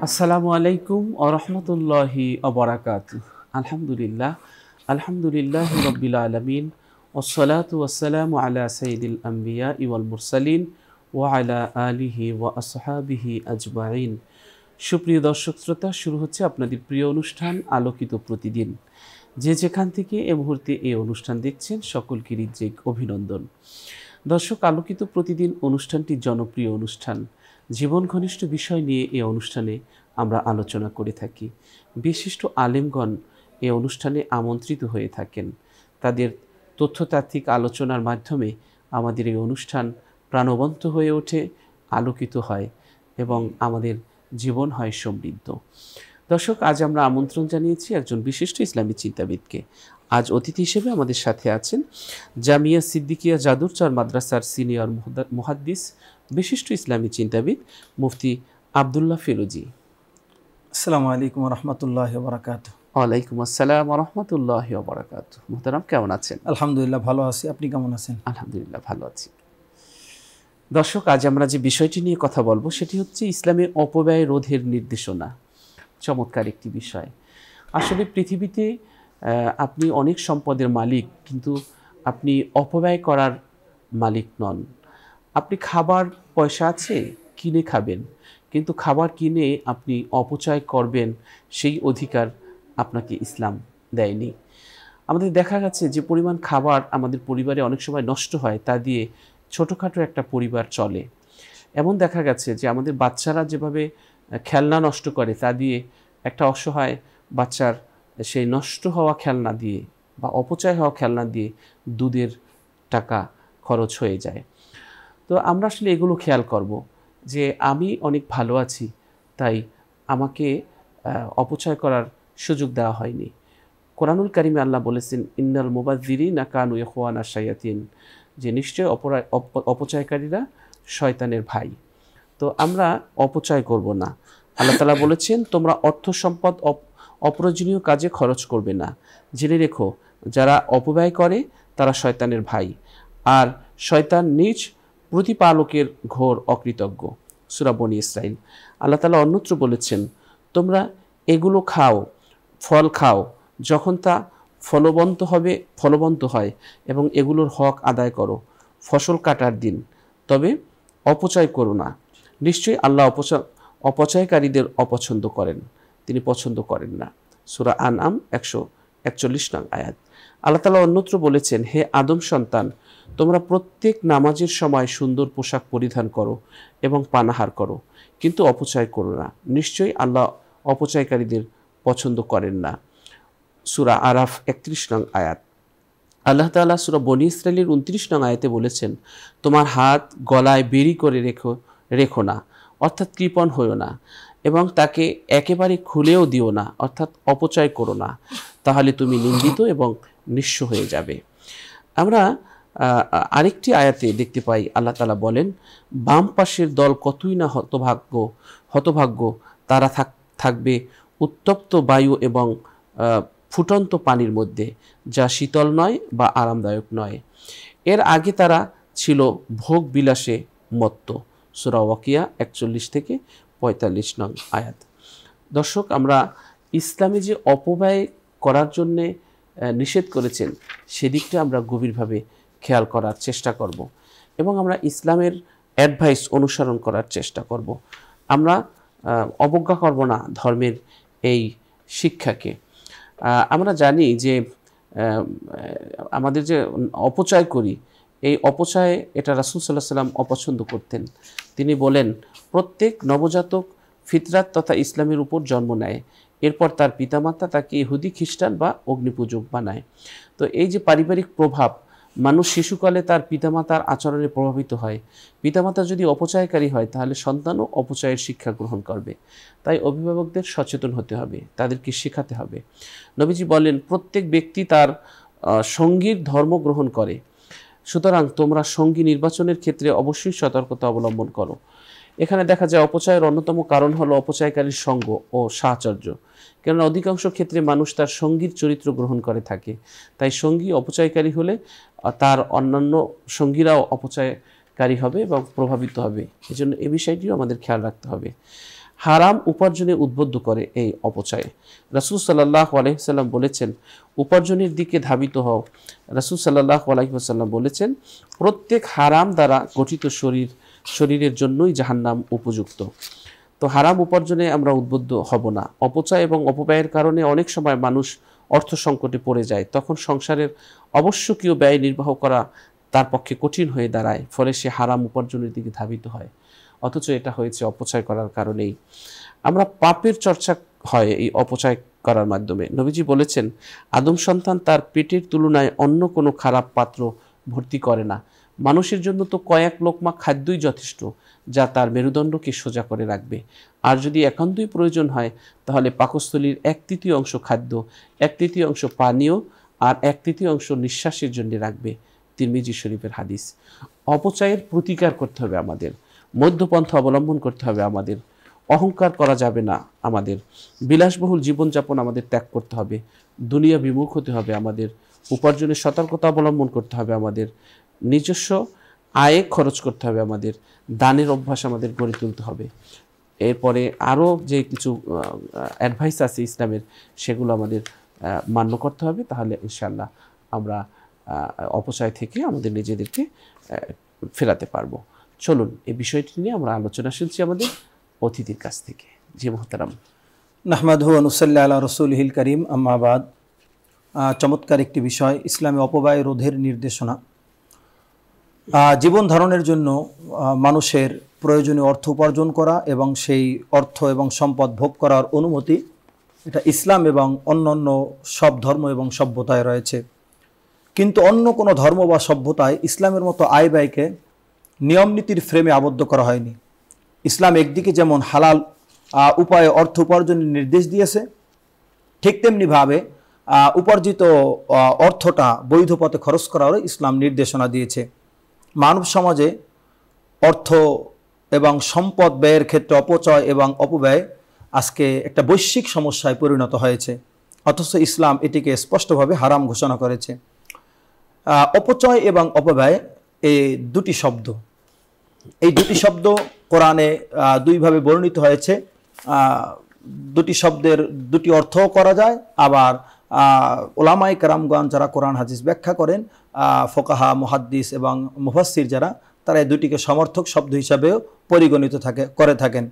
আসসালামু আলাইকুম ওয়া রাহমাতুল্লাহি ওয়া বারাকাতুহু। আলহামদুলিল্লাহ, আলহামদুলিল্লাহি রাব্বিল আলামিন, ওয়াসসালাতু ওয়াসসালামু আলা সাইয়্যিদিল আমবিয়াই ওয়াল মুরসালিন ওয়া আলা আলিহি ওয়া আসহাবিহি আজমাইন। সুপ্রিয় দর্শক শ্রোতা, শুরু হচ্ছে আপনাদের প্রিয় অনুষ্ঠান আলোকিত প্রতিদিন। যে যেখান থেকে এই মুহূর্তে এই অনুষ্ঠান দেখছেন সকলকে হৃদয় অভিনন্দন। দর্শক, আলোকিত প্রতিদিন অনুষ্ঠানটি জনপ্রিয় অনুষ্ঠান। জীবন ঘনিষ্ঠ বিষয় নিয়ে এই অনুষ্ঠানে আমরা আলোচনা করে থাকি। বিশিষ্ট আলেমগণ এই অনুষ্ঠানে আমন্ত্রিত হয়ে থাকেন। তাদের তথ্যতাত্ত্বিক আলোচনার মাধ্যমে আমাদের এই অনুষ্ঠান প্রাণবন্ত হয়ে ওঠে, আলোকিত হয় এবং আমাদের জীবন হয় সমৃদ্ধ। দর্শক, আজ আমরা আমন্ত্রণ জানিয়েছি একজন বিশিষ্ট ইসলামী চিন্তাবিদকে। আজ অতিথি হিসেবে আমাদের সাথে আছেন জামিয়া সিদ্দিকিয়া যাদুরচর মাদ্রাসার সিনিয়র মুহাদ্দিস, বিশিষ্ট ইসলামী চিন্তাবিদ মুফতি আবদুল্লাহ ফিরোজি। আসসালামু আলাইকুম ওয়া রাহমাতুল্লাহি ওয়া বারাকাতুহু। ওয়ালাইকুম আসসালাম ওয়া রাহমাতুল্লাহি ওয়া বারাকাতুহু। মুহতারাম, কেমন আছেন? আলহামদুলিল্লাহ ভালো আছি, আপনি কেমন আছেন? আলহামদুলিল্লাহ ভালো আছি। দর্শক, আজ আমরা যে বিষয়টি নিয়ে কথা বলবো সেটি হচ্ছে ইসলামে অপব্যয় রোধের নির্দেশনা। চমৎকার একটি বিষয়। আসলে পৃথিবীতে আপনি অনেক সম্পদের মালিক, কিন্তু আপনি অপব্যয় করার মালিক নন। আপনি খাবার পয়সা আছে, কিনে খাবেন, কিন্তু খাবার কিনে আপনি অপচয় করবেন সেই অধিকার আপনাকে ইসলাম দেয়নি। আমাদের দেখা গেছে যে পরিমাণ খাবার আমাদের পরিবারে অনেক সময় নষ্ট হয়, তা দিয়ে ছোটোখাটো একটা পরিবার চলে। এমন দেখা গেছে যে আমাদের বাচ্চারা যেভাবে খেলনা নষ্ট করে, তা দিয়ে একটা অসহায় বাচ্চার সেই নষ্ট হওয়া খেলনা দিয়ে বা অপচয় হওয়া খেলনা দিয়ে দুধের টাকা খরচ হয়ে যায়। তো আমরা আসলে এগুলো খেয়াল করব যে আমি অনেক ভালো আছি, তাই আমাকে অপচয় করার সুযোগ দেওয়া হয়নি। কোরআনুল কারিমে আল্লাহ বলেছেন, ইন্নাল মুবাযযিরিনা কানু ইখওয়ানা শায়াতিন, যে নিশ্চয় অপচয়কারীরা শয়তানের ভাই। তো আমরা অপচয় করব না। আল্লাহ তাআলা বলেছেন, তোমরা অর্থ সম্পদ অপ্রয়োজনীয় কাজে খরচ করবে না। জেনে রেখো, যারা অপব্যয় করে তারা শয়তানের ভাই, আর শয়তান নিজ প্রতিপালকের ঘোর অকৃতজ্ঞ। সূরা বনী ইসরাইল। আল্লাহ তাআলা অন্যত্র বলেছেন, তোমরা এগুলো খাও, ফল খাও, যখন তা ফলবন্ত হয় এবং এগুলোর হক আদায় করো ফসল কাটার দিন, তবে অপচয় করো না। নিশ্চয়ই আল্লাহ অপচয়কারীদের অপছন্দ করেন, তিনি পছন্দ করেন না। সূরা আনআম 141 নং আয়াত। আল্লাহ তাআলা অন্যত্র বলেছেন, হে আদম সন্তান, তোমরা প্রত্যেক নামাজের সময় সুন্দর পোশাক পরিধান করো এবং পানাহার করো, কিন্তু অপচয় করো না। নিশ্চয়ই আল্লাহ অপচয়কারীদের পছন্দ করেন না। সূরা আরাফ 31 নং আয়াত। আল্লাহ তাআলা সূরা বনী ইসরাইলের 29 নং আয়াতে বলেছেন, তোমার হাত গলায় বেরি করে রেখো না, অর্থাৎ কৃপণ হইও না, এবং তাকে একেবারে খুলেও দিও না, অর্থাৎ অপচয় করো না, তাহলে তুমি নিন্দিত এবং নিঃস্ব হয়ে যাবে। আমরা আরেকটি আয়াতে দেখতে পাই, আল্লাহ তাআলা বলেন, বাম পাশের দল কতই না হতভাগ্য, তারা থাকবে উত্তপ্ত বায়ু এবং ফুটন্ত পানির মধ্যে, যা শীতল নয় বা আরামদায়ক নয়। এর আগে তারা ছিল ভোগ বিলাসে মত্ত। সূরা ওয়াকিয়া 41 থেকে 45 নং আয়াত। দর্শক, আমরা ইসলামে যে অপব্যয় করার জন্যে নিষেধ করেছেন সেদিকটা আমরা গভীরভাবে খেয়াল করার চেষ্টা করব এবং আমরা ইসলামের অ্যাডভাইস অনুসরণ করার চেষ্টা করব। আমরা অবজ্ঞা করব না ধর্মের এই শিক্ষাকে। আমরা জানি যে আমাদের যে অপচয় করি, এই অপচয় এটা রাসূল সাল্লাল্লাহু আলাইহি ওয়াসাল্লাম অপছন্দ করতেন। তিনি বলেন, প্রত্যেক নবজাতক ফিতরাত তথা ইসলামের উপর জন্ম নেয়, এরপর তার পিতামাতা তাকে ইহুদি খ্রিস্টান বা অগ্নিপূজক বানায়। তো এই যে পারিবারিক প্রভাব, মানুষ শিশুকালে তার পিতামাতার আচরণে প্রভাবিত হয়। পিতামাতা যদি অপচয়কারী হয়, তাহলে সন্তানও অপচয়ের শিক্ষা গ্রহণ করবে। তাই অভিভাবকদের সচেতন হতে হবে, তাদেরকে শেখাতে হবে। নবীজি বলেন, প্রত্যেক ব্যক্তি তার সঙ্গীর ধর্ম গ্রহণ করে, সুতরাং তোমরা সঙ্গী নির্বাচনের ক্ষেত্রে অবশ্যই সতর্কতা অবলম্বন করো। এখানে দেখা যায় অপচয়ের অন্যতম কারণ হলো অপচয়কারীর সঙ্গ ও সাহচর্য। কেননা অধিকাংশ ক্ষেত্রে মানুষ তার সঙ্গীর চরিত্র গ্রহণ করে থাকে, তাই সঙ্গী অপচয়কারী হলে তার অন্যান্য সঙ্গীরাও অপচয়কারী হবে এবং প্রভাবিত হবে। এজন্য এই বিষয়টিও আমাদের খেয়াল রাখতে হবে। হারাম উপার্জনে উদ্বুদ্ধ করে এই অপচয়। রাসূল সাল্লাল্লাহু আলাইহি ওয়াসাল্লাম বলেছেন, উপার্জনের দিকে ধাবিত হও। রাসূল সাল্লাল্লাহু আলাইহি ওয়াসাল্লাম বলেছেন, প্রত্যেক হারাম দ্বারা গঠিত শরীরের জন্যই জাহান্নাম উপযুক্ত। তো হারাম উপার্জনে আমরা উদ্বুদ্ধ হব না। অপচয় এবং অপব্যয়ের কারণে অনেক সময় মানুষ অর্থ সংকটে পড়ে যায়। তখন সংসারের আবশ্যকীয় ব্যয় নির্বাহ করা তার পক্ষে কঠিন হয়ে দাঁড়ায়, ফলে সে হারাম উপার্জনের দিকে ধাবিত হয়। অথচ এটা হয়েছে অপচয় করার কারণেই। আমরা পাপের চর্চা হয় এই অপচয় করার মাধ্যমে। নবীজি বলেছেন, আদম সন্তান তার পেটের তুলনায় অন্য কোনো খারাপ পাত্র ভর্তি করে না। মানুষের জন্য তো কয়েক লোকমা খাদ্যই যথেষ্ট, যা তার মেরুদণ্ডকে সোজা করে রাখবে। আর যদি একান্তই প্রয়োজন হয়, তাহলে পাকস্থলীর 1/3 অংশ খাদ্য, 1/3 অংশ পানীয় আর 1/3 অংশ নিঃশ্বাসের জন্য রাখবে। তিরমিজি শরীফের হাদিস। অপচয়ের প্রতিকার করতে হবে আমাদের, মধ্যপন্থা অবলম্বন করতে হবে আমাদের, অহংকার করা যাবে না আমাদের, বিলাসবহুল জীবনযাপন আমাদের ত্যাগ করতে হবে, দুনিয়া বিমুখ হতে হবে আমাদের, উপার্জনের সতর্কতা অবলম্বন করতে হবে আমাদের, নিজস্ব আয়ে খরচ করতে হবে আমাদের, দানের অভ্যাস আমাদের গড়ে তুলতে হবে। এরপরে আরও যে কিছু অ্যাডভাইস আছে ইসলামের, সেগুলো আমাদের মান্য করতে হবে। তাহলে ইনশাআল্লাহ আমরা অপচয় থেকে আমাদের নিজেদেরকে ফেরাতে পারবো। চলুন এই বিষয়টি নিয়ে আমরা আলোচনা শুনছি আমাদের অতিথির কাছ থেকে। জি মোহতারাম। নাহমাদুহু ওয়া নুসাল্লি আলা রাসূলিহিল কারীম, আম্মা বাদ। চমৎকার একটি বিষয়, ইসলামে অপব্যয় রোধের নির্দেশনা। জীবন ধারণের জন্য মানুষের প্রয়োজনীয় অর্থ উপার্জন করা এবং সেই অর্থ এবং সম্পদ ভোগ করার অনুমতি, এটা ইসলাম এবং অন্যান্য সব ধর্ম এবং সভ্যতায় রয়েছে। কিন্তু অন্য কোনো ধর্ম বা সভ্যতায় ইসলামের মতো আয় ব্যয়কে নিয়মনীতির ফ্রেমে আবদ্ধ করা হয়নি। ইসলাম একদিকে যেমন হালাল উপায়ে অর্থ উপার্জনের নির্দেশ দিয়েছে, ঠিক তেমনিভাবে উপার্জিত অর্থটা বৈধ পথে খরচ করারও ইসলাম নির্দেশনা দিয়েছে। মানব সমাজে অর্থ এবং সম্পদ ব্যয়ের ক্ষেত্রে অপচয় এবং অপব্যয় আজকে একটা বৈশ্বিক সমস্যায় পরিণত হয়েছে, অথচ ইসলাম এটিকে স্পষ্টভাবে হারাম ঘোষণা করেছে। অপচয় এবং অপব্যয় এই দুটি শব্দ, কোরআনে দুইভাবে বর্ণিত হয়েছে। দুটি শব্দের দুটি অর্থও করা যায়, আবার ওলামায়ে কেরামগণ যারা কোরআন হাদিস ব্যাখ্যা করেন, ফোকাহা, মুহাদ্দিস এবং মুফাসসির যারা, তারা এই দুটিকে সমর্থক শব্দ হিসাবেও পরিগণিত করে থাকেন।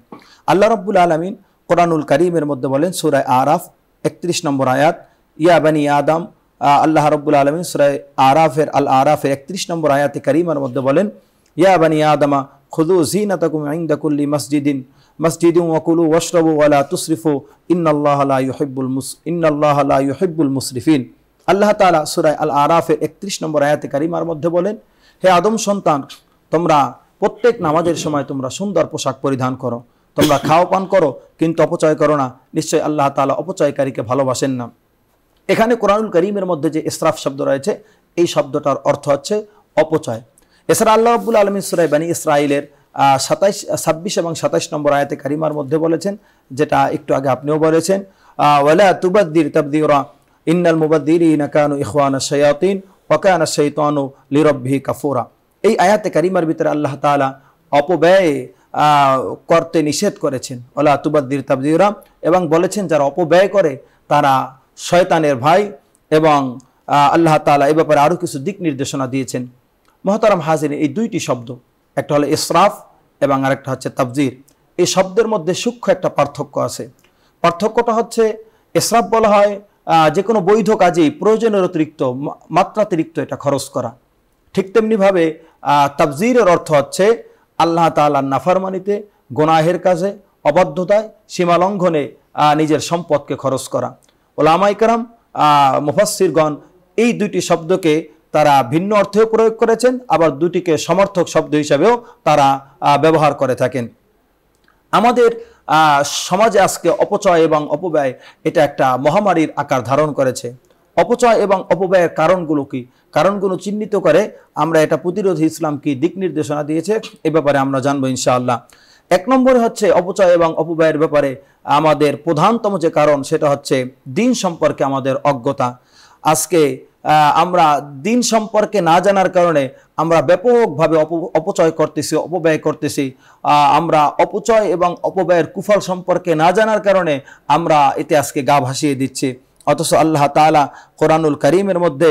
আল্লাহ রাব্বুল আলামিন কোরআনুল কারীমের মধ্যে বলেন, সূরা আরাফ 31 নম্বর আয়াত, ইয়া বানি আদম, আল্লাহ রাব্বুল আলামিন সূরা আরাফের 31 নম্বর আয়াতে কারীমার মধ্যে বলেন, ইয়া বানি আদমা খুযু যিনাতাকুম ইনদা কুল্লি মাসজিদিন ওয়া কুলু ওয়াশরাবু ওয়া লা তুসরিফু ইন্নাল্লাহা লা ইউহিব্বুল মুসরিফিন। আল্লাহ তাআলা সূরা আল আরাফের 31 নম্বর আয়াতে কারীমার মধ্যে বলেন, হে আদম সন্তান, তোমরা প্রত্যেক নামাজের সময় তোমরা সুন্দর পোশাক পরিধান করো, তোমরা খাও পান করো, কিন্তু অপচয় করো না। নিশ্চয়ই আল্লাহ তাআলা অপচয়কারীকে ভালোবাসেন না। এখানে কোরআনুল কারীমের মধ্যে যে ইসরাফ শব্দ রয়েছে, এই শব্দটার অর্থ হচ্ছে অপচয়। এছাড়া আল্লাহ রাব্বুল আলামিন সূরা বনী ইসরাঈলের 26 এবং 27 নম্বর আয়াতে কারিমার মধ্যে বলেছেন, যেটা একটু আগে আপনিও বলেছেন, ওয়ালা তুবাদ্দির তাবদীরা ইন্নাল মুবাদ্দিরিনা কানু ইখওয়ানাশ শায়াতিন ওয়া কানা আশ-শাইতানু লিরাব্বিহি কাফুরা। এই আয়াতে কারিমার ভিতরে আল্লাহ তাআলা অপব্যয় করতে নিষেধ করেছেন, ওয়ালা তুবাদ্দির তাবদীরা, এবং বলেছেন যারা অপব্যয় করে তারা শয়তানের ভাই, এবং আল্লাহ তাআলা এই ব্যাপারে আরও কিছু দিক নির্দেশনা দিয়েছেন। মুহতারাম হাজিরিন, এই দুইটি শব্দ, একটা হলো ইসরাফ এবং আরেকটা হচ্ছে তাবযির। এই শব্দের মধ্যে সূক্ষ্ম একটা পার্থক্য আছে। পার্থক্যটা হচ্ছে, ইসরাফ বলা হয় যে কোনো বৈধ কাজেই প্রয়োজনের অতিরিক্ত, মাত্রাতিরিক্ত এটা খরচ করা। ঠিক তেমনিভাবে তাবযিরের অর্থ হচ্ছে আল্লাহ তাআলার নাফরমানিতে, গুনাহের কাজে, অবাধ্যতায়, সীমালঙ্ঘনে নিজের সম্পদকে খরচ করা। ওলামায়ে কেরাম, মুফাসসিরগণ এই দুইটি শব্দকে তারা ভিন্ন অর্থেও প্রয়োগ করেছেন, আবার দুটিকে সমর্থক শব্দ হিসাবেও তারা ব্যবহার করে থাকেন। আমাদের সমাজে আজকে অপচয় এবং অপব্যয় এটা একটা মহামারীর আকার ধারণ করেছে। অপচয় এবং অপব্যয়ের কারণগুলো কি, কারণগুলো চিহ্নিত করে আমরা এটা প্রতিরোধে ইসলাম কি দিক নির্দেশনা দিয়েছে, এ ব্যাপারে আমরা জানবো ইনশাআল্লাহ। 1 নম্বরে হচ্ছে অপচয় এবং অপব্যয়ের ব্যাপারে আমাদের প্রধানতম যে কারণ, সেটা হচ্ছে দিন সম্পর্কে আমাদের অজ্ঞতা। আজকে আমরা দিন সম্পর্কে না জানার কারণে আমরা ব্যাপকভাবে অপচয় করতেছি, অপব্যয় করতেছি। আমরা অপচয় এবং অপব্যয়ের কুফল সম্পর্কে না জানার কারণে আমরা এতে আজকে গা ভাসিয়ে দিচ্ছি। অথচ আল্লাহ তাআলা কোরআনুল কারীমের মধ্যে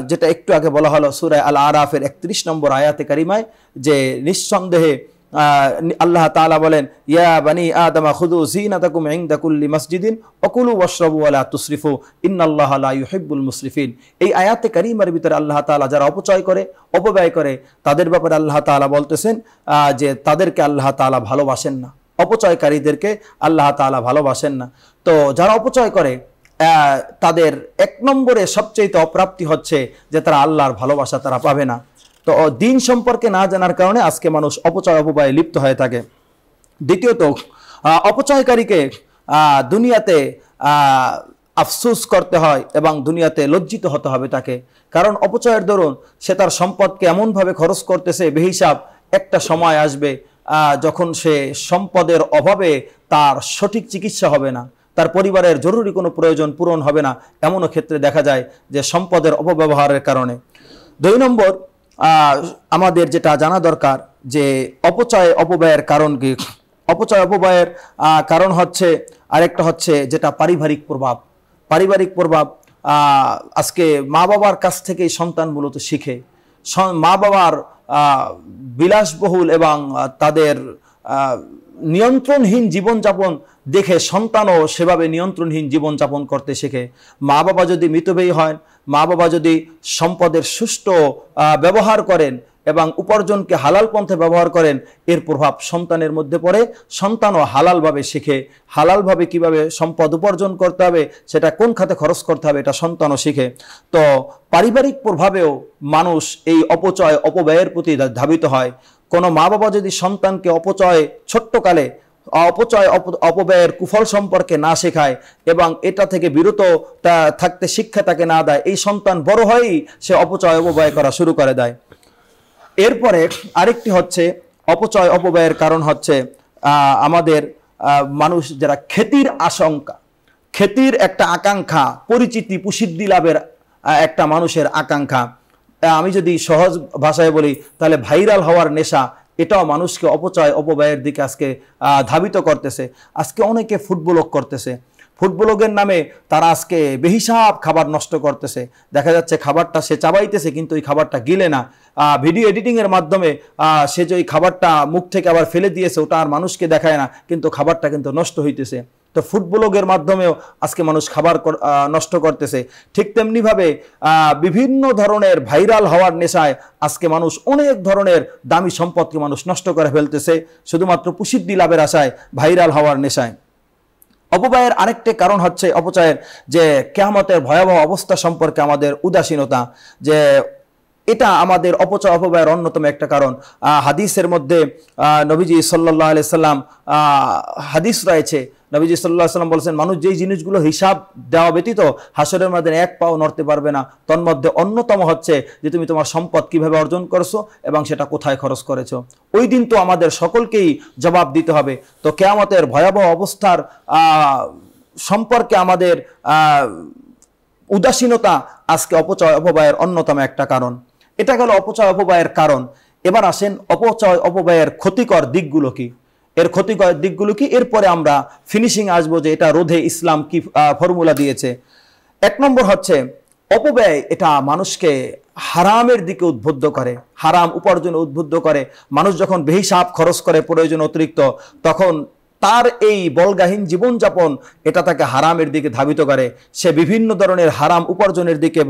যেটা একটু আগে বলা হলো সূরা আল আরাফের 31 নম্বর আয়াতে কারিমায়, যে নিঃসন্দেহে আল্লাহ তাআলা বলেন, ইয়া বানি আদমা খুযু যিনাতাকুম ইনদা কুল্লি মাসজিদিন ওয়াকুলু ওয়াশরাবু ওয়া লা তুসরিফু ইন্নাল্লাহা লা ইউহিব্বুল মুসরিফিন। এই আয়াতে কারিমার ভিতরে আল্লাহ তাআলা যারা অপচয় করে, অপব্যয় করে, তাদের ব্যাপারে আল্লাহ তাআলা বলতেছেন যে তাদেরকে আল্লাহ তাআলা ভালোবাসেন না, অপচয়কারীদেরকে আল্লাহ তাআলা ভালোবাসেন না। তো যারা অপচয় করে তাদের এক নম্বরে সবচেয়ে অপ্রাপ্তি হচ্ছে যে তারা আল্লাহর ভালোবাসা তারা পাবে না। তো দিন সম্পর্কে না জানার কারণে আজকে মানুষ অপচয় অপব্যয়ে লিপ্ত হয়ে থাকে। দ্বিতীয়ত, অপচয়কারীকে দুনিয়াতে আফসোস করতে হয় এবং দুনিয়াতে লজ্জিত হতে হবে তাকে। কারণ অপচয়ের দরুন সে তার সম্পদকে এমনভাবে খরচ করতেছে বেহিসাব, একটা সময় আসবে যখন সে সম্পদের অভাবে তার সঠিক চিকিৎসা হবে না, তার পরিবারের জরুরি কোনো প্রয়োজন পূরণ হবে না। এমনও ক্ষেত্রে দেখা যায় যে সম্পদের অপব্যবহারের কারণে। 2 নম্বর, আমাদের যেটা জানা দরকার যে অপচয় অপব্যয়ের কারণ কি। অপচয় অপব্যয়ের কারণ হচ্ছে আরেকটা হচ্ছে যেটা পারিবারিক প্রভাব। পারিবারিক প্রভাব আজকে মা বাবার কাছ থেকেই সন্তান মূলত শিখে। মা বাবার বিলাসবহুল এবং তাদের নিয়ন্ত্রণহীন জীবনযাপন দেখে সন্তানও সেভাবে নিয়ন্ত্রণহীন জীবনযাপন করতে শেখে। মা বাবা যদি মিতব্যয়ী হয়, মা বাবা যদি সম্পদের সুষ্ঠু ব্যবহার করেন এবং উপার্জনকে হালাল পন্থে ব্যবহার করেন, এর প্রভাব সন্তানের মধ্যে পড়ে। সন্তানও হালালভাবে শিখে, হালালভাবে কিভাবে সম্পদ উপার্জন করতে হবে, সেটা কোন খাতে খরচ করতে হবে, এটা সন্তানও শিখে। তো পারিবারিক প্রভাবেও মানুষ এই অপচয় অপব্যয়ের প্রতি ধাবিত হয়। কোনো মা বাবা যদি সন্তানকে ছোট্টকালে অপচয় অপব্যয়ের কুফল সম্পর্কে না শেখায় এবং এটা থেকে বিরত থাকতে শিক্ষা তাকে না দেয়, এই সন্তান বড় হয়েই সে অপচয় অপব্যয় করা শুরু করে দেয়। এরপরে আরেকটি হচ্ছে অপচয় অপব্যয়ের কারণ হচ্ছে আমাদের মানুষ যারা খ্যাতির আশঙ্কা, খ্যাতির একটা আকাঙ্ক্ষা, পরিচিতি প্রসিদ্ধি লাভের একটা মানুষের আকাঙ্ক্ষা। আমি যদি সহজ ভাষায় বলি তাহলে ভাইরাল হওয়ার নেশা, এটাও মানুষকে অপচয় অপব্যয়ের দিকে আজকে ধাবিত করতেছে। আজকে অনেকে ফুটবলক করতেছে, ফুটবলকের নামে তারা আজকে বেহিসাব খাবার নষ্ট করতেছে। দেখা যাচ্ছে খাবারটা সে চাবাইতেছে কিন্তু ওই খাবারটা গিলে না। ভিডিও এডিটিংয়ের মাধ্যমে সে যে ওই খাবারটা মুখ থেকে আবার ফেলে দিয়েছে ওটা আর মানুষকে দেখায় না, কিন্তু খাবারটা কিন্তু নষ্ট হইতেছে। তো ফুটবলকের মাধ্যমেও আজকে মানুষ খাবার নষ্ট করতেছে। ঠিক তেমনিভাবে বিভিন্ন ধরনের ভাইরাল হওয়ার নেশায় আজকে মানুষ অনেক ধরনের দামি সম্পদকে মানুষ নষ্ট করে ফেলতেছে শুধুমাত্র প্রসিদ্ধি লাভের আশায়, ভাইরাল হওয়ার নেশায়। অপব্যয়ের আরেকটি কারণ হচ্ছে অপচয়ের যে কিয়ামতের ভয়াবহ অবস্থা সম্পর্কে আমাদের উদাসীনতা, যে এটা আমাদের অপচয় অপব্যয়ের অন্যতম একটা কারণ। হাদিসের মধ্যে নবীজি সাল্লাল্লাহু আলাইহি সাল্লাম হাদিস রয়েছে, নবীজি সাল্লাল্লাহু আলাইহি সাল্লাম বলেছেন, মানুষ যেই জিনিসগুলো হিসাব দেওয়া ব্যতীত হাসরের ময়দানে এক পাও নড়তে পারবে না, তন্মধ্যে অন্যতম হচ্ছে যে তুমি তোমার সম্পদ কিভাবে অর্জন করেছো এবং সেটা কোথায় খরচ করেছো। ওই দিন তো আমাদের সকলকেই জবাব দিতে হবে। তো কিয়ামতের ভয়াবহ অবস্থার সম্পর্কে আমাদের উদাসীনতা আজকে অপচয় অপব্যয়ের অন্যতম একটা কারণ। এটা গেল অপচয় অপব্যয়ের কারণ। এবার আসেন অপচয় অপব্যয়ের ক্ষতিকর দিকগুলো কি, এর ক্ষতিকর দিকগুলো কি, এরপরে আমরা ফিনিশিং আসবো যে এটা রোধে ইসলাম কি ফর্মুলা দিয়েছে। 1 নম্বর হচ্ছে অপব্যয় এটা মানুষকে হারামের দিকে উদ্বুদ্ধ করে, হারাম উপার্জনে উদ্বুদ্ধ করে। মানুষ যখন বেহিসাব খরচ করে প্রয়োজন অতিরিক্ত, তখন তার এই বলগাহীন জীবনযাপন এটা তাকে হারামের দিকে ধাবিত করে। সে বিভিন্ন ধরনের হারাম উপার্জনের দিকে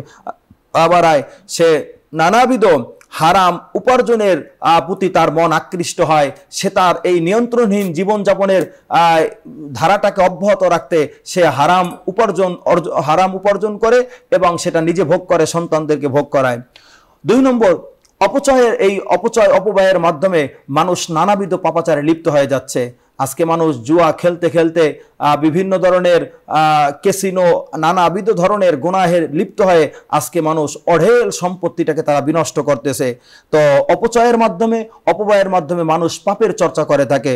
বাড়ায়, সে নানাবিধ হারাম উপার্জনের প্রতি তার মন আকৃষ্ট হয়। সে তার এই নিয়ন্ত্রণহীন জীবনযাপনের ধারাটাকে অব্যাহত রাখতে সে হারাম উপার্জন করে এবং সেটা নিজে ভোগ করে, সন্তানদেরকে ভোগ করায়। 2 নম্বর, অপচয়ের এই অপচয় অপব্যয়ের মাধ্যমে মানুষ নানাবিধ পাপাচারে লিপ্ত হয়ে যাচ্ছে। আজকে মানুষ জুয়া খেলতে খেলতে বিভিন্ন ধরনের ক্যাসিনো নানাবিধ ধরনের গুনাহে লিপ্ত হয়ে আজকে মানুষ অঢেল সম্পত্তিটাকে তারা বিনষ্ট করতেছে। তো অপচয়ের মাধ্যমে অপব্যয়ের মাধ্যমে মানুষ পাপের চর্চা করে থাকে।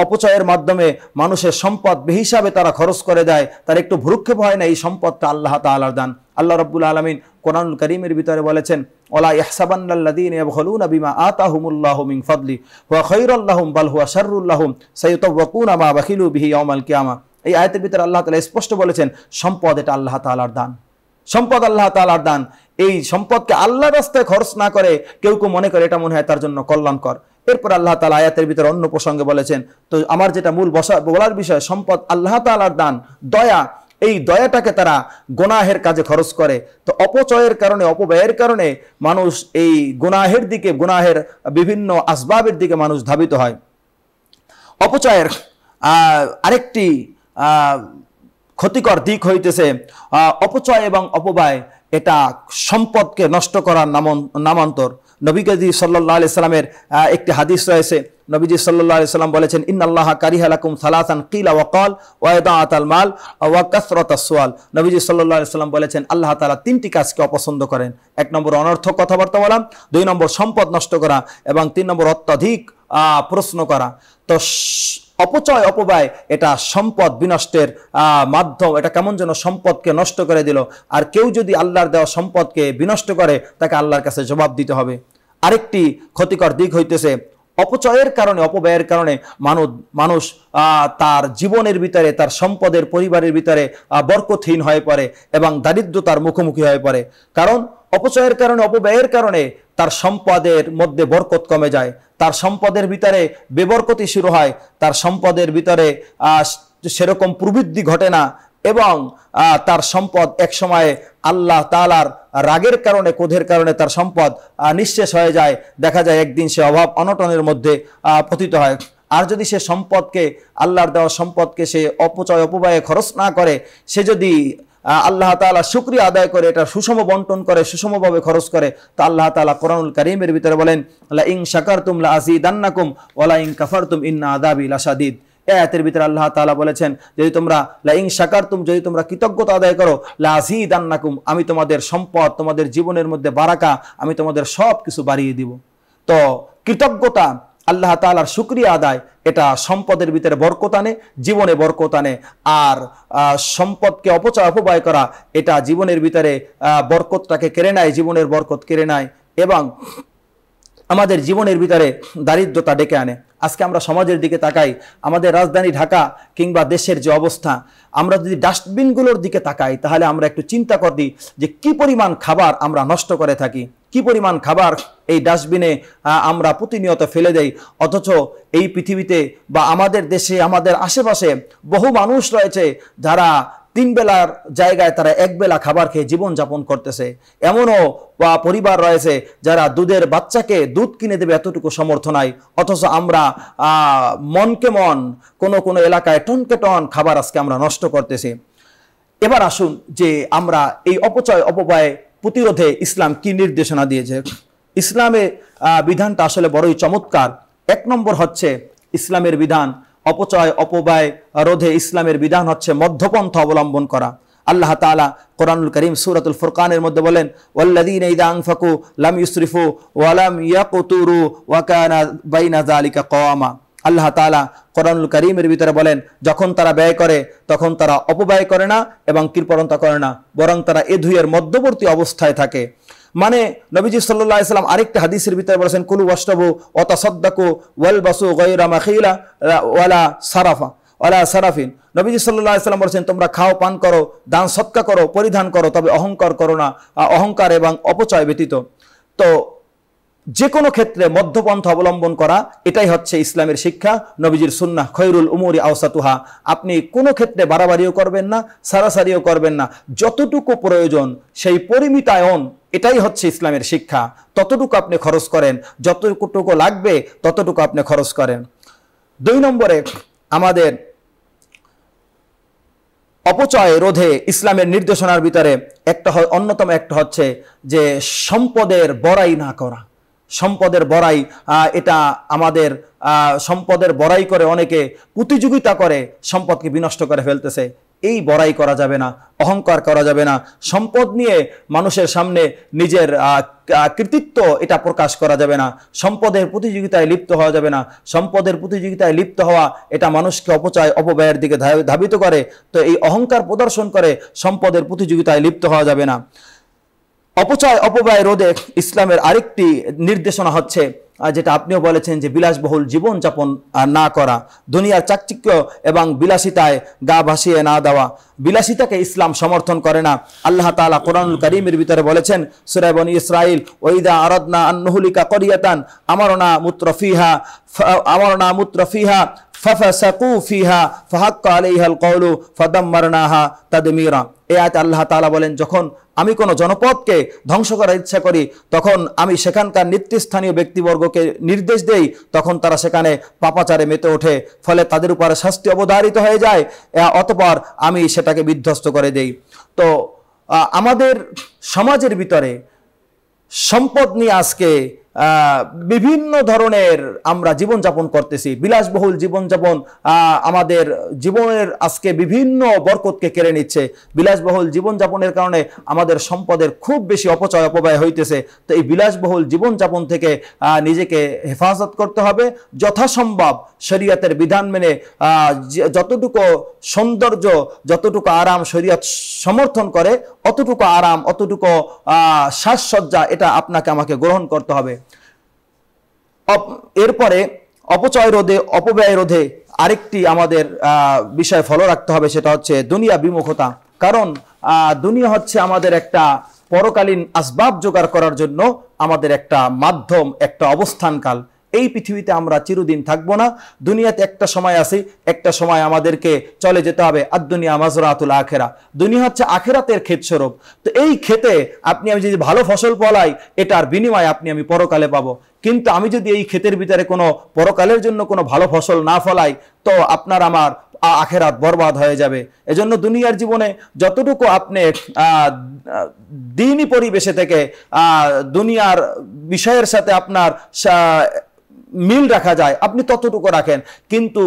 অপচয়ের মাধ্যমে মানুষের সম্পদ বেহিসাবে তারা খরচ করে দেয়, তার একটু ভ্রুক্ষেপ হয় না, এই সম্পদটা আল্লাহ তাআলার দান। আল্লাহ রাব্বুল আলামিন কোরআনুল কারীমের ভিতরে বলেছেন, ওয়ালা ইয়াহসাবান্নাল্লাযীনা ইয়াবখুলুনা বিমা আতাহুমুল্লাহু মিন ফাদলি ওয়া খায়রুল লাহুম বাল হুয়া শাররুল লাহুম সায়ুতাওয়াকুনা মা বাখিলু বিহি ইয়াওমাল কিয়ামা। এই আয়াতের ভিতরে আল্লাহ তাআলা স্পষ্ট বলেছেন, সম্পদ এটা আল্লাহ তাআলার দান, সম্পদ আল্লাহ তাআলার দান। এই সম্পদকে আল্লাহর রাস্তায় খরচ না করে কেউ কেউ মনে করে এটা মনে হয় তার জন্য কল্যাণকর। এরপর আল্লাহ তাআলা আয়াতের ভিতরে অন্য প্রসঙ্গে বলেছেন, তো আমার যেটা মূল বলার বিষয়, সম্পদ আল্লাহ তাআলার দান, দয়া, এই দয়াটাকে তারা গুনাহের কাজে খরচ করে। তো অপচয়ের কারণে, অপব্যয়ের কারণে মানুষ এই গুনাহের দিকে, গুনাহের বিভিন্ন আসবাবের দিকে মানুষ ধাবিত হয়। অপচয়ের আরেকটি ক্ষতিকর দিক হইতেছে অপচয় এবং অপব্যয়, এটা সম্পদকে নষ্ট করার নামান্তর। নবীজি সাল্লাল্লাহু আলাইহি সাল্লামের একটি হাদিস রয়েছে, নবীজি সাল্লাল্লাহু আলাইহি সাল্লাম বলেছেন, ইন্নাল্লাহা কারিহা লাকুম সালাসান কিলা ওয়া ক্বাল ওয়া ইদাআতাল মাল ওয়া কাসরাতাস সুআল। নবীজি সাল্লাল্লাহু আলাইহি সাল্লাম বলেছেন, আল্লাহ তাআলা তিনটি কাজকে অপছন্দ করেন। এক নম্বর অনর্থক কথাবার্তা বলা, দুই নম্বর সম্পদ নষ্ট করা, এবং তিন নম্বর অত্যধিক প্রশ্ন করা। তো অপচয় অপব্যয় এটা সম্পদ বিনষ্টের মাধ্যম। এটা কেমন যেন সম্পদকে নষ্ট করে দিল। আর কেউ যদি আল্লাহর দেওয়া সম্পদকে বিনষ্ট করে, তাকে আল্লাহর কাছে জবাব দিতে হবে। আরেকটি ক্ষতিকর দিক হইতেছে অপচয়ের কারণে, অপব্যয়ের কারণে মানুষ তার জীবনের ভিতরে, তার সম্পদের, পরিবারের ভিতরে বরকতহীন হয়ে পড়ে এবং দারিদ্রতার মুখোমুখি হয়ে পড়ে। কারণ অপচয়ের কারণে, অপব্যয়ের কারণে তার সম্পদের মধ্যে বরকত কমে যায়, তার সম্পদের ভিতরে বেবরকতি শুরু হয়, তার সম্পদের ভিতরে সেরকম প্রবৃদ্ধি ঘটে না, এবং তার সম্পদ এক সময়ে আল্লাহ তাআলার রাগের কারণে, ক্রোধের কারণে তার সম্পদ নিঃশেষ হয়ে যায়। দেখা যায় একদিন সে অভাব অনটনের মধ্যে পতিত হয়। আর যদি সে সম্পদকে, আল্লাহর দেওয়া সম্পদকে সে অপচয় অপব্যয়ে খরচ না করে, সে যদি আল্লাহ তাআলা শুকরিয়া আদায় করে, এটা সুষম বন্টন করে, সুষমভাবে খরচ করে, তো আল্লাহ তাআলা কোরআনুল কারীমের ভিতরে বলেন, লা ইন শাকারতুম লা আযীদান্নাকুম ওয়া লা ইন কাফারতুম ইন্না আযাবি লাশাদীদ। এই আয়াতের ভিতরে আল্লাহ তাআলা বলেছেন, যদি তোমরা লা ইন শাকারতুম, যদি তোমরা কৃতজ্ঞতা আদায় করো, লা আযীদান্নাকুম, আমি তোমাদের সম্পদ, তোমাদের জীবনের মধ্যে বারাকা, আমি তোমাদের সব কিছু বাড়িয়ে দিব। তো কৃতজ্ঞতা, আল্লাহ তাআলার শুকরিয়া আদায়, এটা সম্পদের ভিতরে বরকত আনে, জীবনে বরকত আনে। আর সম্পদকে অপচয় অপব্যয় করা, এটা জীবনের ভিতরে বরকতটাকে কেড়ে নেয়, জীবনের বরকত কেড়ে নেয়, এবং আমাদের জীবনের ভিতরে দারিদ্রতা ডেকে আনে। আজকে আমরা সমাজের দিকে তাকাই, আমাদের রাজধানী ঢাকা কিংবা দেশের যে অবস্থা, আমরা যদি ডাস্টবিনগুলোর দিকে তাকাই, তাহলে আমরা একটু চিন্তা করি যে কি পরিমাণ খাবার আমরা নষ্ট করে থাকি, কি পরিমাণ খাবার এই ডাস্টবিনে আমরা প্রতিনিয়ত ফেলে দেই। অথচ এই পৃথিবীতে বা আমাদের দেশে, আমাদের আশেপাশে বহু মানুষ রয়েছে যারা 3 বেলার জায়গায় তারা 1 বেলা খাবার খেয়ে জীবনযাপন করতেছে। এমনও পরিবার রয়েছে যারা দুধের বাচ্চাকে দুধ কিনে দেবে এতটুকু সমর্থ নাই, অথচ আমরা মনকে মন, কোনো এলাকায় টনকে টন খাবার আজকে আমরা নষ্ট করতেছি। এবার আসুন যে আমরা এই অপচয় অপব্যয় প্রতিরোধে ইসলাম কি নির্দেশনা দিয়েছে। ইসলামের বিধানটা আসলে বড়ই চমৎকার। 1 নম্বর হচ্ছে ইসলামের বিধান, অপচয় অপব্যয় রোধে ইসলামের বিধান হচ্ছে মধ্যপন্থা অবলম্বন করা। আল্লাহ তাআলা কোরআনুল কারীম সূরাতুল ফুরকানের মধ্যে বলেন, ওয়াল্লাযীনা ইযা আনফাকু লাম ইউসরিফু ওয়া লাম ইয়াকতুরু ওয়া কানা বাইনা যালিকা কাওয়ামা। আল্লাহ তাআলা কোরআনুল কারীমের ভিতরে বলেন, যখন তারা ব্যয় করে তখন তারা অপব্যয় করে না এবং কৃপণতা করে না, বরং তারা এ দুইয়ের মধ্যবর্তী অবস্থায় থাকে। মানে নবীজি সাল্লাল্লাহু আলাইহি সাল্লাম আরেকটা হাদিসের ভিতরে বলেছেন, কুলু ওয়াশরাবু ওয়া তাসাদ্দাকু ওয়ালবাসু গায়রা মাখিলা ওয়ালা সারাফা ওয়ালা সারাফিন। নবীজি সাল্লাল্লাহু আলাইহি সাল্লাম বলেছেন, তোমরা খাও, পান করো, দান সদকা করো, পরিধান করো, তবে অহংকার করো না, অহংকার এবং অপচয় ব্যতীত। তো যে কোনো ক্ষেত্রে মধ্যপন্থা অবলম্বন করা, এটাই হচ্ছে ইসলামের শিক্ষা, নবীজির সুন্নাহ। খৈরুল উমুরি আওসাতুহা, আপনি কোনো ক্ষেত্রে বাড়াবাড়িও করবেন না, সারাসারিও করবেন না, যতটুকু প্রয়োজন সেই পরিমিতায়ন, এটাই হচ্ছে ইসলামের শিক্ষা। ততটুকু আপনি খরচ করেন, যতটুকু লাগবে ততটুকু আপনি খরচ করেন। 2 নম্বরে আমাদের অপচয় রোধে ইসলামের নির্দেশনার ভিতরে অন্যতম একটা হচ্ছে যে সম্পদের বড়াই না করা। সম্পদের বড়াই, এটা আমাদের সম্পদের বড়াই করে অনেকে প্রতিযোগিতা করে সম্পদকে বিনষ্ট করে ফেলতেছে। এই বড়াই করা যাবে না, অহংকার করা যাবে না, সম্পদ নিয়ে মানুষের সামনে নিজের কৃতিত্ব এটা প্রকাশ করা যাবে না, সম্পদের প্রতিযোগিতায় লিপ্ত হওয়া যাবে না। সম্পদের প্রতিযোগিতায় লিপ্ত হওয়া এটা মানুষকে অপচয় অপব্যয়ের দিকে ধাবিত করে। তো এই অহংকার প্রদর্শন করে সম্পদের প্রতিযোগিতায় লিপ্ত হওয়া যাবে না। অপচয় অপব্যয় রোধে ইসলামের আরেকটি নির্দেশনা হচ্ছে, যেটা আপনিও বলেছেন, যে বিলাসবহুল জীবনযাপন না করা, দুনিয়ার চাকচিক্য এবং বিলাসিতায় গা ভাসিয়ে না দেওয়া। বিলাসিতাকে ইসলাম সমর্থন করে না। আল্লাহ তাআলা কোরআনুল কারীমের ভিতরে বলেছেন, সূরা বনী ইসরাঈল, ওয়াইদা আরাদনা আন নুহলিকা ক্বরিয়াতান আমারনা মুত্রফিহা ফাফাসাকু ফিহা ফাহাক্কা আলাইহাল কওলু ফাদাম্মারনাহা তাদমীরা। এই আয়াতে আল্লাহ তাআলা বলেন, যখন আমি কোনো জনপদকে ধ্বংস করার ইচ্ছা করি, তখন আমি সেখানকার নেতৃস্থানীয় ব্যক্তিবর্গকে নির্দেশ দেই, তখন তারা সেখানে পাপাচারে মেতে ওঠে, ফলে তাদের উপরে শাস্তি অবধারিত হয়ে যায়, অতঃপর আমি সেটাকে বিধ্বস্ত করে দেই। তো আমাদের সমাজের ভিতরে সম্পদ নিয়ে আজকে বিভিন্ন ধরনের আমরা জীবনযাপন করতেছি, বিলাসবহুল জীবনযাপন আমাদের জীবনের আজকে বিভিন্ন বরকতকে কেড়ে নিচ্ছে। বিলাসবহুল জীবনযাপনের কারণে আমাদের সম্পদের খুব বেশি অপচয় অপব্যয় হইতেছে। তো এই বিলাসবহুল জীবনযাপন থেকে নিজেকে হেফাজত করতে হবে, যথাসম্ভব শরীয়তের বিধান মেনে যতটুকু সৌন্দর্য, যতটুকু আরাম শরীয়ত সমর্থন করে, অতটুকু আরাম, অতটুকু সাজসজ্জা এটা আপনাকে আমাকে গ্রহণ করতে হবে। এরপরে অপচয় রোধে অপব্যয় রোধে আরেকটি আমাদের বিষয় ফলো রাখতে হবে, সেটা হচ্ছে দুনিয়া বিমুখতা। কারণ দুনিয়া হচ্ছে আমাদের একটা পরকালীন আসবাব জোগাড় করার জন্য আমাদের একটা মাধ্যম, একটা অবস্থানকাল। এই পৃথিবীতে আমরা চিরদিন থাকবো না। দুনিয়াতে একটা সময় আসি, একটা সময় আমাদেরকে চলে যেতে হবে। আর দুনিয়া মাজরাতুল আখেরা, দুনিয়া হচ্ছে আখেরাতের ক্ষেতস্বরূপ। তো এই ক্ষেতে আপনি আমি যদি ভালো ফসল ফলাই, এটার বিনিময়ে আপনি আমি পরকালে পাবো। কিন্তু আমি যদি এই ক্ষেতের ভিতরে কোনো পরকালের জন্য কোনো ভালো ফসল না ফলাই, তো আপনার আমার আখেরাত বরবাদ হয়ে যাবে। এজন্য দুনিয়ার জীবনে যতটুকু আপনি দ্বীনি পরিবেশে থেকে দুনিয়ার বিষয়ের সাথে আপনার মিল রাখা যায়, আপনি ততটুকু রাখেন। কিন্তু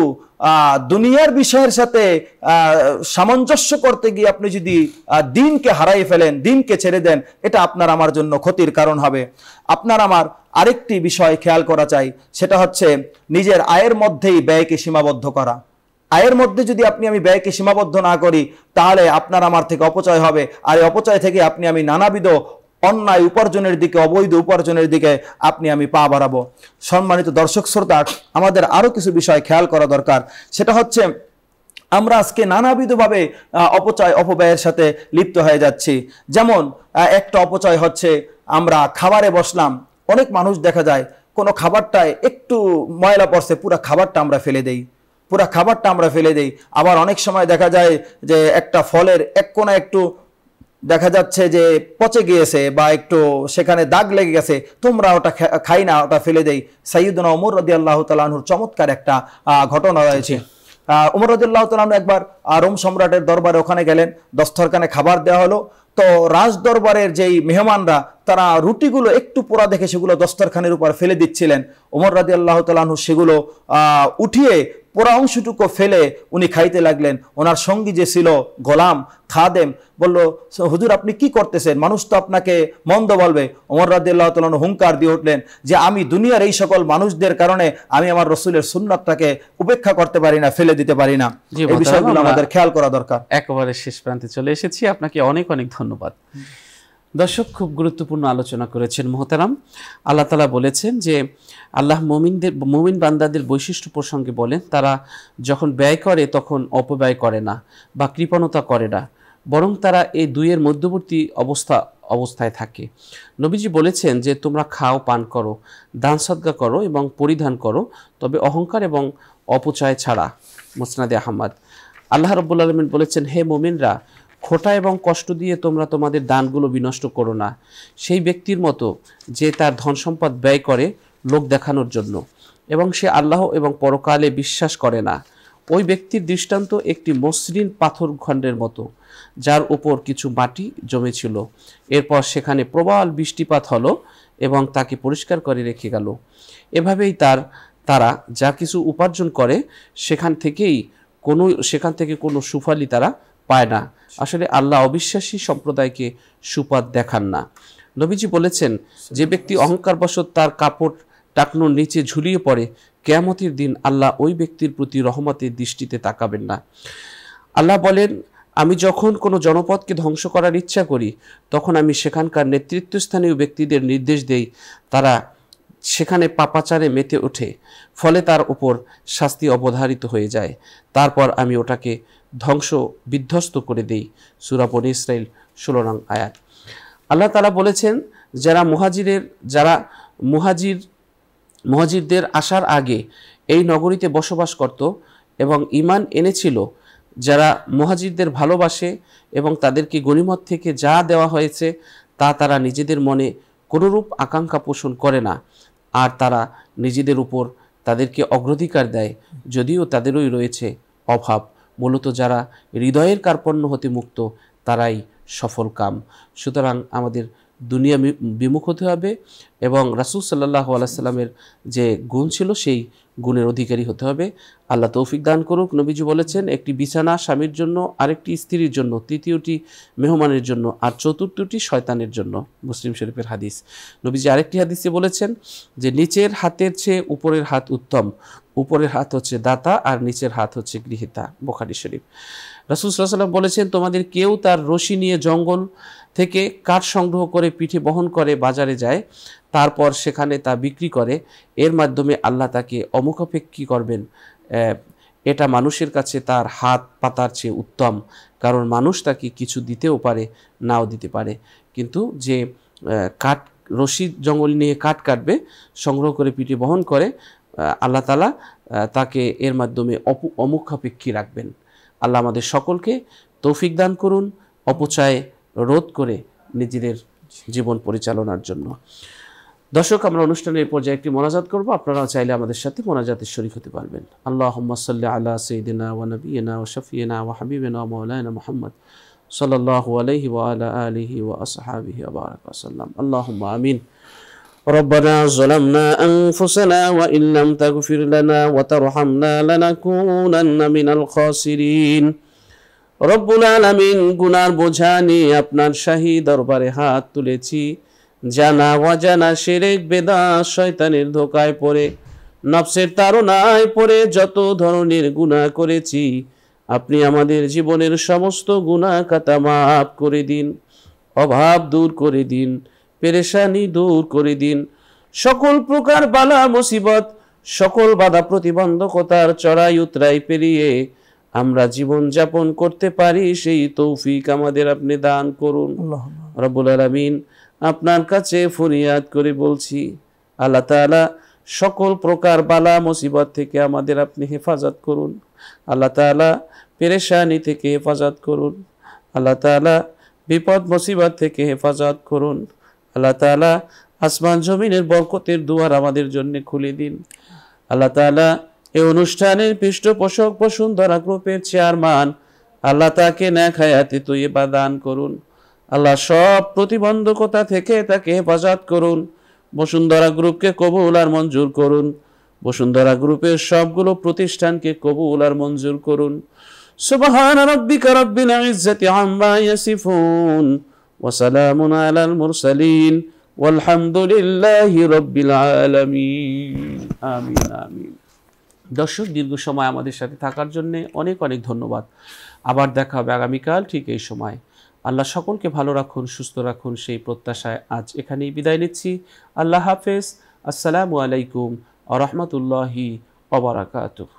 দুনিয়ার বিষয়ের সাথে সামঞ্জস্য করতে গিয়ে আপনি যদি দিনকে হারাই ফেলেন, দিনকে ছেড়ে দেন, এটা আপনার আমার জন্য ক্ষতির কারণ হবে। আপনার আমার আরেকটি বিষয় খেয়াল করা চাই, সেটা হচ্ছে নিজের আয়ের মধ্যেই ব্যয়কে সীমাবদ্ধ করা। আয়ের মধ্যে যদি আপনি আমি ব্যয়কে সীমাবদ্ধ না করি, তাহলে আপনার আমার থেকে অপচয় হবে। আর এই অপচয় থেকে আপনি আমি নানাবিধ অন্যায় উপার্জনের দিকে, অবৈধ উপার্জনের দিকে আপনি আমি পা বাড়াবো। সম্মানিত দর্শক শ্রোতা, আমাদের আরো কিছু বিষয় খেয়াল করা দরকার। সেটা হচ্ছে আমরা আজকে নানাবিধভাবে অপচয় অপব্যয়ের সাথে লিপ্ত হয়ে যাচ্ছি। যেমন একটা অপচয় হচ্ছে, আমরা খাবারে বসলাম, অনেক মানুষ দেখা যায় কোনো খাবারটায় একটু ময়লা পড়ছে, পুরো খাবারটা আমরা ফেলে দেই, আবার অনেক সময় দেখা যায় যে একটা ফলের এক কোণা একটু দেখা যাচ্ছে যে পচে গিয়েছে বা একটু সেখানে দাগ লেগে গেছে, তোমরা ওটা খাই না, ওটা ফেলে দেই। সাইয়্যিদুনা ওমর রাদিয়াল্লাহু তাআলা আনহুর চমৎকার একটা ঘটনা রয়েছে। ওমর রাদিয়াল্লাহু তাআলা আনহু একবার রোম সম্রাটের দরবারে ওখানে গেলেন, দস্তরখানে খাবার দেওয়া হলো। তো রাজ দরবারের যেই মেহমানরা, তারা রুটিগুলো একটু পোড়া দেখে সেগুলো দস্তরখানের উপর ফেলে দিচ্ছিলেন। ওমর রাদিয়াল্লাহু তাআলা আনহু সেগুলো উঠিয়ে পোড়া অংশটুকু ফেলে উনি খাইতে লাগলেন। ওনার সঙ্গী যে ছিল গোলাম খাদেম বলল, হুজুর আপনি কি করতেছেন, মানুষ তো আপনাকে মন্দ বলবে। ওমর রাদিয়াল্লাহু তাআলা আনহু হুঙ্কার দিয়ে উঠলেন যে আমি দুনিয়ার এই সকল মানুষদের কারণে আমি আমার রাসূলের সুন্নাতটাকে উপেক্ষা করতে পারি না, ফেলে দিতে পারি না। এই বিষয়গুলো আমাদের খেয়াল করা দরকার। একেবারে শেষ প্রান্তে চলে এসেছি, আপনাকে অনেক অনেক ধন্যবাদ। দর্শক, খুব গুরুত্বপূর্ণ আলোচনা করেছেন মোহতারাম। আল্লাহ তাআলা বলেছেন যে আল্লাহ মুমিন বান্দাদের বৈশিষ্ট্য প্রসঙ্গে বলেন, তারা যখন ব্যয় করে তখন অপব্যয় করে না বা কৃপণতা করে না, বরং তারা এই দুইয়ের মধ্যবর্তী অবস্থায় থাকে। নবীজি বলেছেন যে তোমরা খাও, পান করো, দান সদকা করো এবং পরিধান করো, তবে অহংকার এবং অপচয় ছাড়া। মুসনাদে আহমদ। আল্লাহ রাব্বুল আলামিন বলেছেন, হে মুমিনরা, খোটা এবং কষ্ট দিয়ে তোমরা তোমাদের দানগুলো বিনষ্ট করো না, সেই ব্যক্তির মতো যে তার ধন সম্পদ ব্যয় করে লোক দেখানোর জন্য এবং সে আল্লাহ এবং পরকালে বিশ্বাস করে না। ওই ব্যক্তির দৃষ্টান্ত একটি মসৃণ পাথর খণ্ডের মতো, যার উপর কিছু মাটি জমেছিল, এরপর সেখানে প্রবল বৃষ্টিপাত হলো এবং তাকে পরিষ্কার করে রেখে গেল। এভাবেই তারা যা কিছু উপার্জন করে সেখান থেকে কোনো সুফলই তারা পায় না। আসলে আল্লাহ অবিশ্বাসী সম্প্রদায়কে সুপথ দেখান না। নবীজি বলেছেন, যে ব্যক্তি অহংকারবশত তার কাপড় টাকনুর নিচে ঝুলিয়ে পড়ে, কিয়ামতের দিন আল্লাহ ওই ব্যক্তির প্রতি রহমতের দৃষ্টিতে তাকাবেন না। আল্লাহ বলেন, আমি যখন কোনো জনপদকে ধ্বংস করার ইচ্ছা করি, তখন আমি সেখানকার নেতৃত্বস্থানীয় ব্যক্তিদের নির্দেশ দেই, তারা সেখানে পাপাচারে মেতে ওঠে, ফলে তার উপর শাস্তি অবধারিত হয়ে যায়। তারপর আমি ওটাকে ধ্বংস বিধ্বস্ত করে দেই। সূরা বনী ইসরাইল 16 নং আয়াত। আল্লাহ তাআলা বলেছেন, যারা মুহাজিরদের আসার আগে এই নগরীতে বসবাস করত এবং ঈমান এনেছিল, যারা মুহাজিরদের ভালোবাসে এবং তাদেরকে গনিমত থেকে যা দেওয়া হয়েছে তা তারা নিজেদের মনে কোনোরূপ আকাঙ্ক্ষা পোষণ করে না, আর তারা নিজেদের উপর তাদেরকে অগ্রাধিকার দেয়, যদিও তাদেরই রয়েছে অভাব। মূলত যারা হৃদয়ের কার্পণ্য হতে মুক্ত তারাই সফল কাম। সুতরাং আমাদের দুনিয়া বিমুখ হতে হবে এবং রাসূল সাল্লাল্লাহু আলাইহি সাল্লামের যে গুণ ছিল সেই গুণের অধিকারী হতে হবে। আল্লাহ তৌফিক দান করুক। নবীজি বলেছেন, একটি বিছানা স্বামীর জন্য, আরেকটি স্ত্রীর জন্য, তৃতীয়টি মেহমানের জন্য, আর চতুর্থটি শয়তানের জন্য। মুসলিম শরীফের হাদিস। নবীজি আরেকটি হাদিসে বলেছেন যে নিচের হাতের চেয়ে উপরের হাত উত্তম। উপরের হাত হচ্ছে দাতা আর নিচের হাত হচ্ছে গৃহীতা। বুখারী শরীফ। রাসূল সাল্লাল্লাহু আলাইহি ওয়াসাল্লাম বলেছেন, তোমাদের কেউ তার রশি নিয়ে জঙ্গল থেকে কাঠ সংগ্রহ করে পিঠে বহন করে বাজারে যায়, তারপর সেখানে তা বিক্রি করে, এর মাধ্যমে আল্লাহ তাকে অমুখাপেক্ষী করবেন। এটা মানুষের কাছে তার হাত পাতার চেয়ে উত্তম, কারণ মানুষ তাকে কিছু দিতেও পারে, নাও দিতে পারে। কিন্তু যে কাঠ রশি জঙ্গল নিয়ে কাঠ কাটবে, সংগ্রহ করে পিঠে বহন করে, আল্লাহ তাআলা তাকে এর মাধ্যমে অমুখাপেক্ষী রাখবেন। আল্লাহ আমাদের সকলকে তৌফিক দান করুন অপচয় রোধ করে নিজেদের জীবন পরিচালনার জন্য। দর্শক, আমরা অনুষ্ঠানের এই পর্যায়ে একটি মোনাজাত করব। আপনারা চাইলে আমাদের সাথে মোনাজাতের শরীক হতে পারবেন। আল্লাহুম্মা সাল্লি আলা সাইয়্যিদিনা ওয়া নাবিয়িনা ওয়া শাফিয়িনা ওয়া হাবিবিনা ওয়া মাওলানা মুহাম্মদ সাল্লাল্লাহু আলাইহি ওয়া আলা আলিহি ওয়া আসহাবিহি ওয়া বারাকা ওয়া সাল্লাম। আল্লাহুম্মা আমিন। ربنا ظلمنا أنفسنا وإن لم تغفر لنا وترحمنا لنكونن من الخاسرين। রব্বুল আলামিন, গুনার বোঝা নিয়ে আপনার শাহী দরবারে হাত তুলেছি। জানা অজানা শিরক বেদাত শয়তানের ধোকায় পড়ে, নফসের তাড়নায় পড়ে যত ধরনের গুনাহ করেছি, আপনি আমাদের জীবনের সমস্ত গুনাহ খাতা মাফ করে দিন, অভাব দূর করে দিন, পেরেশানি দূর করে দিন। সকল প্রকার বালা মুসিবত, সকল বাধা প্রতিবন্ধকতার চড়াই উতরাই পেরিয়ে আমরা জীবন যাপন করতে পারি, সেই তৌফিক আমাদের আপনি দান করুন। রব্বুল আলামিন, আপনার কাছে ফরিয়াদ করে বলছি, আল্লাহ তাআলা সকল প্রকার বালা মুসিবত থেকে আমাদের আপনি হেফাজত করুন। আল্লাহ তাআলা পেরেশানি থেকে হেফাজত করুন। আল্লাহ তাআলা বিপদ মুসিবত থেকে হেফাজত করুন। আল্লাহ তাআলা আসমান জমিনের বরকতের দুয়ার আমাদের জন্য খুলে দিন। আল্লাহ তাআলা এই অনুষ্ঠানের পৃষ্ঠপোষক বসুন্ধরা গ্রুপের চেয়ারম্যান, আল্লাহ তাকে নেক হায়াতে তৈয়বা দান করুন। আল্লাহ সব প্রতিবন্ধকতা থেকে তাকে হেফাজত করুন। বসুন্ধরা গ্রুপকে কবুল আর মঞ্জুর করুন। বসুন্ধরা গ্রুপের সবগুলো প্রতিষ্ঠানকে কবুল আর মঞ্জুর করুন। সুবহান রাব্বিকা রাব্বিল ইজ্জাতি আম্মা ইয়াসিফুন ওয়া সালামুন আলাল মুরসালিন ওয়ালহামদুলিল্লাহি রাব্বিল আলামিন। আমিন আমিন। দর্শক, দীর্ঘ সময় আমাদের সাথে থাকার জন্য অনেক অনেক ধন্যবাদ। আবার দেখা হবে আগামীকাল ঠিক এই সময়। আল্লাহ সকলকে ভালো রাখুন, সুস্থ রাখুন, সেই প্রত্যাশায় আজ এখানেই বিদায় নিচ্ছি। আল্লাহ হাফেজ। আসসালামু আলাইকুম ওয়া রাহমাতুল্লাহি ওয়া বারাকাতুহু।